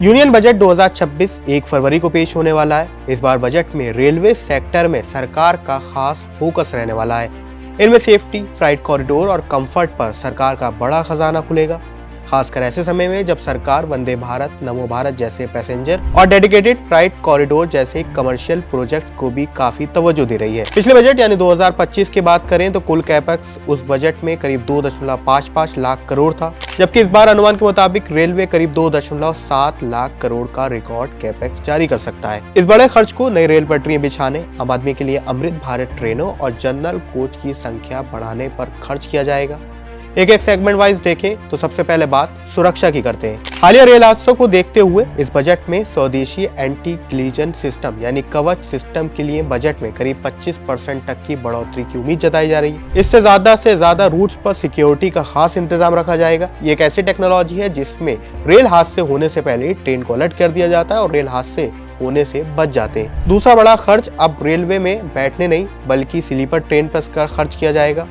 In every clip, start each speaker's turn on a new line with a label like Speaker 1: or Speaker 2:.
Speaker 1: Union budget 2026 1 फरवरी को पेश होने वाला है। इस बार बजट में रेलवे सेक्टर में सरकार का खास फोकस रहने वाला है। इनमें सेफ्टी, फ्राइट कॉरिडोर और कंफर्ट पर सरकार का बड़ा खजाना खुलेगा, खासकर ऐसे समय में जब सरकार वंदे भारत, नमो भारत जैसे पैसेंजर और डेडिकेटेड फ्राइट कॉरिडोर जैसे कमर्शियल प्रोजेक्ट को भी काफी तवज्जो दे रही है। पिछले बजट यानी 2025 की बात करें तो कुल कैपेक्स उस बजट में करीब 2.55 लाख करोड़ था, जबकि इस बार अनुमान के मुताबिक रेलवे करीब 2.7 लाख करोड़ का रिकॉर्ड कैपेक्स जारी कर सकता है। इस बड़े खर्च को नई रेल पटरियां बिछाने, आम आदमी के लिए अमृत भारत ट्रेनों और जनरल कोच की संख्या बढ़ाने पर खर्च किया जाएगा। एक सेगमेंट वाइज देखें तो सबसे पहले बात सुरक्षा की करते हैं। हालिया रेल हादसों को देखते हुए इस बजट में स्वदेशी एंटी कोलिजन सिस्टम यानी कवच सिस्टम के लिए बजट में करीब 25% तक की बढ़ोतरी की उम्मीद जताई जा रही है। इससे ज्यादा रूट्स पर सिक्योरिटी का खास इंतजाम रखा जाएगा। ये एक ऐसी टेक्नोलॉजी है जिसमें रेल हादसे होने से पहले ट्रेन को अलर्ट कर दिया जाता है और रेल हादसे होने से बच जाते हैं। दूसरा बड़ा खर्च अब रेलवे में बैठने नहीं बल्कि स्लीपर ट्रेन पर खर्च किया जाएगा,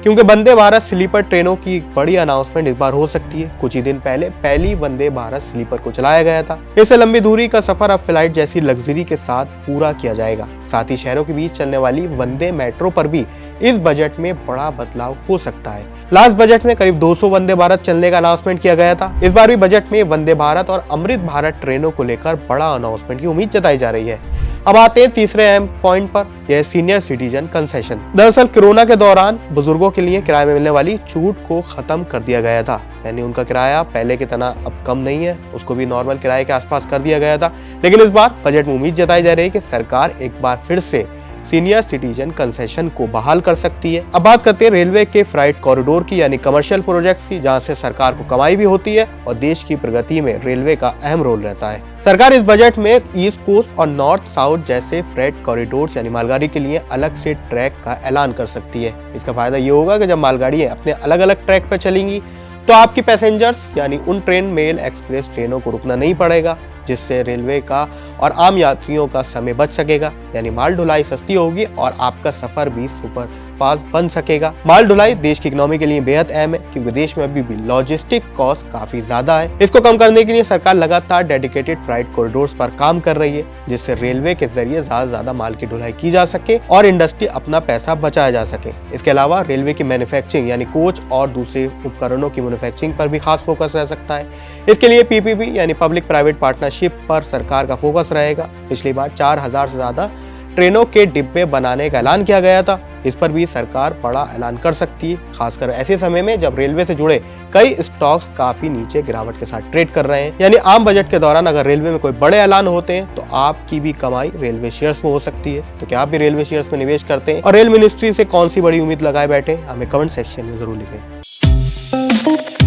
Speaker 1: क्योंकि वंदे भारत स्लीपर ट्रेनों की बड़ी अनाउंसमेंट इस बार हो सकती है। कुछ ही दिन पहले पहली वंदे भारत स्लीपर को चलाया गया था। इससे लंबी दूरी का सफर अब फ्लाइट जैसी लग्जरी के साथ पूरा किया जाएगा। साथ ही शहरों के बीच चलने वाली वंदे मेट्रो पर भी इस बजट में बड़ा बदलाव हो सकता है। लास्ट बजट में करीब 200 वंदे भारत चलने का अनाउंसमेंट किया गया था। इस बार भी बजट में वंदे भारत और अमृत भारत ट्रेनों को लेकर बड़ा अनाउंसमेंट की उम्मीद जताई जा रही है। अब आते हैं तीसरे अहम पॉइंट पर, यह सीनियर सिटीजन कंसेशन। दरअसल कोरोना के दौरान बुजुर्गों के लिए किराए में मिलने वाली छूट को खत्म कर दिया गया था, यानी उनका किराया पहले की तरह अब कम नहीं है, उसको भी नॉर्मल किराए के आसपास कर दिया गया था। लेकिन इस बार बजट में उम्मीद जताई जा रही है कि सरकार एक बार फिर से सीनियर सिटीजन कंसेशन को बहाल कर सकती है। अब बात करते हैं रेलवे के फ्राइट कॉरिडोर की यानी कमर्शियल प्रोजेक्ट्स की, जहां से सरकार को कमाई भी होती है और देश की प्रगति में रेलवे का अहम रोल रहता है। सरकार इस बजट में ईस्ट कोस्ट और नॉर्थ साउथ जैसे फ्रेट कॉरिडोर्स यानी मालगाड़ी के लिए अलग से ट्रैक का ऐलान कर सकती है। इसका फायदा ये होगा कि जब मालगाड़ियां अपने अलग अलग ट्रैक पर चलेंगी तो आपकी पैसेंजर्स यानी उन ट्रेन, मेल, एक्सप्रेस ट्रेनों को रुकना नहीं पड़ेगा, जिससे रेलवे का और आम यात्रियों का समय बच सकेगा, यानी माल ढुलाई सस्ती होगी और आपका सफर भी सुपर फास्ट बन सकेगा। माल ढुलाई देश की इकोनॉमी के लिए बेहद अहम है, क्योंकि देश में अभी भी लॉजिस्टिक कॉस्ट काफी ज्यादा है। इसको कम करने के लिए सरकार लगातार डेडिकेटेड फ्राइट कॉरिडोर्स पर काम कर रही है, जिससे रेलवे के जरिए ज्यादा माल की ढुलाई की जा सके और इंडस्ट्री अपना पैसा बचाया जा सके। इसके अलावा रेलवे की मैन्युफैक्चरिंग यानी कोच और दूसरे उपकरणों की मैन्युफैक्चरिंग पर भी खास फोकस रह सकता है। इसके लिए पीपीपी यानी पब्लिक प्राइवेट पार्टनरशिप पर सरकार का फोकस रहेगा। पिछली बार 4000 से ज्यादा ट्रेनों के डिब्बे बनाने का ऐलान किया गया था। इस पर भी सरकार बड़ा ऐलान कर सकती है, खासकर ऐसे समय में जब रेलवे से जुड़े कई स्टॉक्स काफी नीचे गिरावट के साथ ट्रेड कर रहे हैं। यानी आम बजट के दौरान अगर रेलवे में कोई बड़े ऐलान होते हैं तो आपकी भी कमाई रेलवे शेयर्स में हो सकती है। तो क्या आप भी रेलवे शेयर्स में निवेश करते हैं और रेल मिनिस्ट्री से कौन सी बड़ी उम्मीद लगाए बैठे, हमें कमेंट सेक्शन में जरूर लिखें।